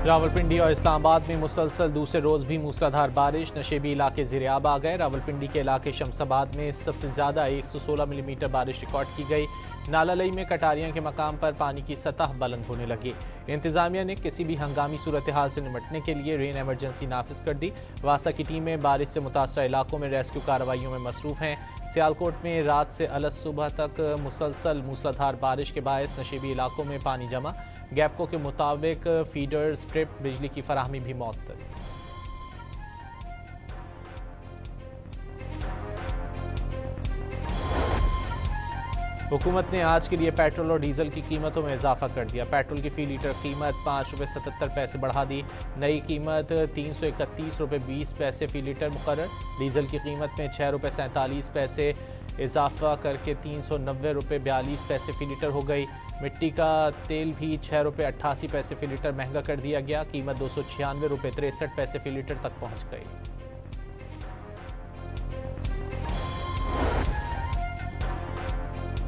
रावलपिंडी और इस्लामाबाद में मुसलसल दूसरे रोज भी मूसलाधार बारिश, नशेबी इलाके ज़ेर-ए-आब आ गए। रावलपिंडी के इलाके शमसाबाद में सबसे ज़्यादा 116 मिलीमीटर बारिश रिकॉर्ड की गई। नालालई में कटारियां के मकाम पर पानी की सतह बुलंद होने लगी। इंतजामिया ने किसी भी हंगामी सूरत हाल से निपटने के लिए रेन एमरजेंसी नाफिज कर दी। वासा की टीमें बारिश से मुतासरा इलाकों में रेस्क्यू कार्रवाइयों में मसरूफ हैं। सियालकोट में रात से अलस सुबह तक मुसलसल मूसलाधार बारिश के बायस नशेबी इलाकों में पानी जमा। गैपको के मुताबिक फीडर स्ट्रिप बिजली की फराहमी भी मअतल। हुकूमत ने आज के लिए पेट्रोल और डीजल की कीमतों में इजाफा कर दिया। पेट्रोल की फी लीटर कीमत 5 रुपये 77 पैसे बढ़ा दी। नई कीमत 331 रुपये 20 पैसे फी लीटर मुकर्रर। डीजल की कीमत में 6 रुपये 47 पैसे इजाफा करके 390 रुपये 42 पैसे फी लीटर हो गई। मिट्टी का तेल भी 6 रुपये 88 पैसे फी लीटर महंगा कर दिया गया। कीमत 296 रुपये 63 पैसे फी लीटर तक पहुँच गई।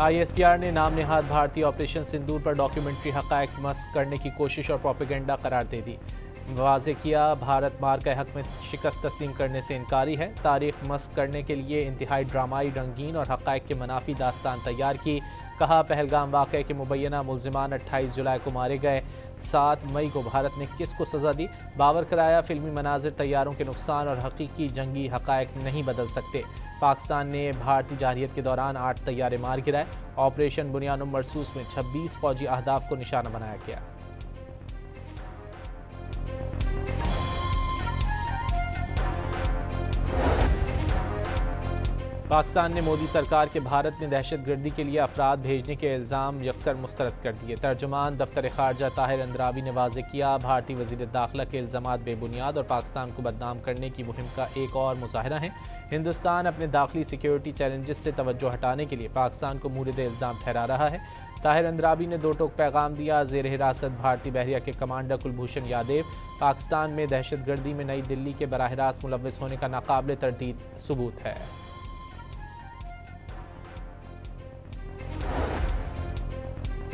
ISPR ने नाम नेहाद भारतीय ऑपरेशन सिंदूर पर डॉक्यूमेंट्री हक़ाइक़ मस्क करने की कोशिश और प्रोपेगेंडा करार दे दी। वाज़े किया, भारत मार के हक़ में शिकस्त तस्लीम करने से इनकारी है। तारीख मस्क करने के लिए इंतहाई ड्रामाई, रंगीन और हक़ाइक़ के मनाफी दास्तान तैयार की। कहा, पहलगाम वाक़े के मुबैना मुल्ज़िमान 28 जुलाई को मारे गए। 7 मई को भारत ने किसको सज़ा दी? बावर कराया, फिल्मी मनाजिर तैयारों के नुकसान और हकीकी जंगी हक़ाइक़ नहीं बदल सकते। पाकिस्तान ने भारतीय जारहियत के दौरान 8 तैयारे मार गिराए। ऑपरेशन बुनियानुम मरसूस में 26 फौजी अहदाफ को निशाना बनाया गया। पाकिस्तान ने मोदी सरकार के भारत में दहशतगर्दी के लिए अफराद भेजने के इल्ज़ाम यकसर मुस्तरद कर दिए। तर्जुमान दफ्तर ख़ारजा ताहिर अंद्राबी ने वाज़े किया, भारतीय वज़ीर दाखिला के इल्ज़ामात बेबुनियाद और पाकिस्तान को बदनाम करने की मुहिम का एक और मुज़ाहिरा है। हिंदुस्तान अपने दाखिली सिक्योरिटी चैलेंजेस से तवज्जो हटाने के लिए पाकिस्तान को मूरिद इल्ज़ाम ठहरा रहा है। ताहिर अंद्राबी ने 2 टोक पैगाम दिया। ज़ेर हिरासत भारतीय बहरिया के कमांडर कुलभूषण यादव, पाकिस्तान में दहशतगर्दी में नई दिल्ली के बराह रास्त मुलव्वस होने का नाकाबिले तर्दीद सबूत है।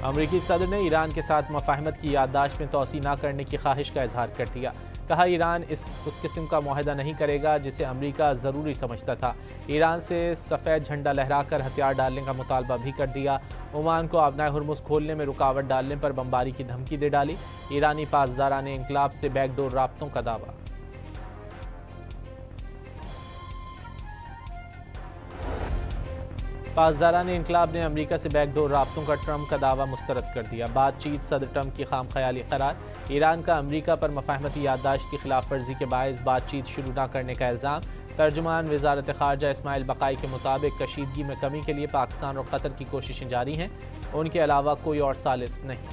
अमरीकी सदर ने ईरान के साथ मफाहमत की याददाश्त में तोसी न करने की ख्वाहिश का इजहार कर दिया। कहा, ईरान उस किस्म का मुआहदा नहीं करेगा जिसे अमरीका ज़रूरी समझता था। ईरान से सफ़ेद झंडा लहराकर हथियार डालने का मुतालबा भी कर दिया। ओमान को आबनाए हुर्मुज़ खोलने में रुकावट डालने पर बमबारी की धमकी दे डाली। ईरानी पासदाराने इंकलाब से बैकडोर राब्तों का दावा। पासदारान इंकलाब ने अमरीका से बैकडोर राब्तों का ट्रंप का दावा मुस्तरद कर दिया। बातचीत सदर ट्रंप की खामख्याली करार। ईरान का अमरीका पर मफाहमती याददाश्त की खिलाफ वर्जी के बायस बातचीत शुरू न करने का इल्ज़ाम। तर्जुमान वज़ारत ख़ारजा इस्माइल बक़ाई के मुताबिक कशीदगी में कमी के लिए पाकिस्तान और कतर की कोशिशें जारी हैं। उनके अलावा कोई और सालिस नहीं।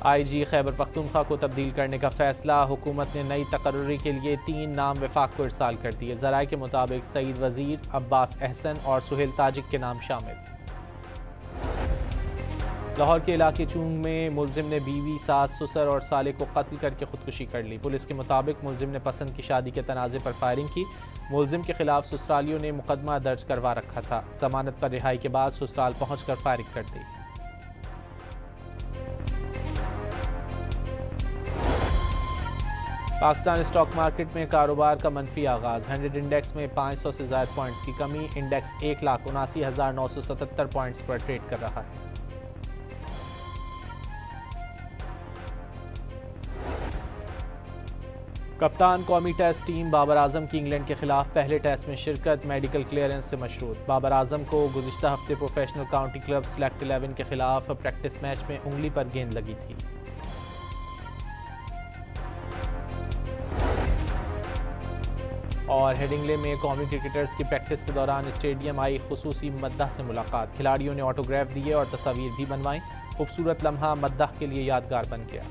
IG खैबर पख्तूनख्वा को तब्दील करने का फैसला। हुकूमत ने नई तकर्री के लिए 3 नाम वफाक को इरसाल कर दिए। ज़राए के मुताबिक सईद वज़ीर, अब्बास अहसन और सुहेल ताजिक के नाम शामिल। लाहौर के इलाके चूंग में मुलजिम ने बीवी, सास, ससुर और साले को कत्ल करके खुदकुशी कर ली। पुलिस के मुताबिक मुलजिम ने पसंद की शादी के तनाज़े पर फायरिंग की। मुलजिम के खिलाफ ससुरालियों ने मुकदमा दर्ज करवा रखा था। जमानत पर रिहाई के बाद ससुराल पहुँचकर फायरिंग कर दी। पाकिस्तान स्टॉक मार्केट में कारोबार का मनफी आगाज़। 100 इंडेक्स में 500 से ज़ायद पॉइंट्स की कमी। इंडेक्स 1,79,977 पॉइंट्स पर ट्रेड कर रहा है। कप्तान कौमी टेस्ट टीम बाबर आजम की इंग्लैंड के खिलाफ पहले टेस्ट में शिरकत मेडिकल क्लियरेंस से मशरूत। बाबर आजम को गुज़िश्ता हफ्ते प्रोफेशनल काउंटी क्लब सेलेक्ट 11 के खिलाफ प्रैक्टिस मैच में उंगली पर गेंद लगी थी। और हेडिंगले में कौमी क्रिकेटर्स की प्रैक्टिस के दौरान स्टेडियम आई खुसूसी मद्दाह से मुलाकात। खिलाड़ियों ने ऑटोग्राफ दिए और तस्वीर भी बनवाई। खूबसूरत लम्हा मद्दाह के लिए यादगार बन गया।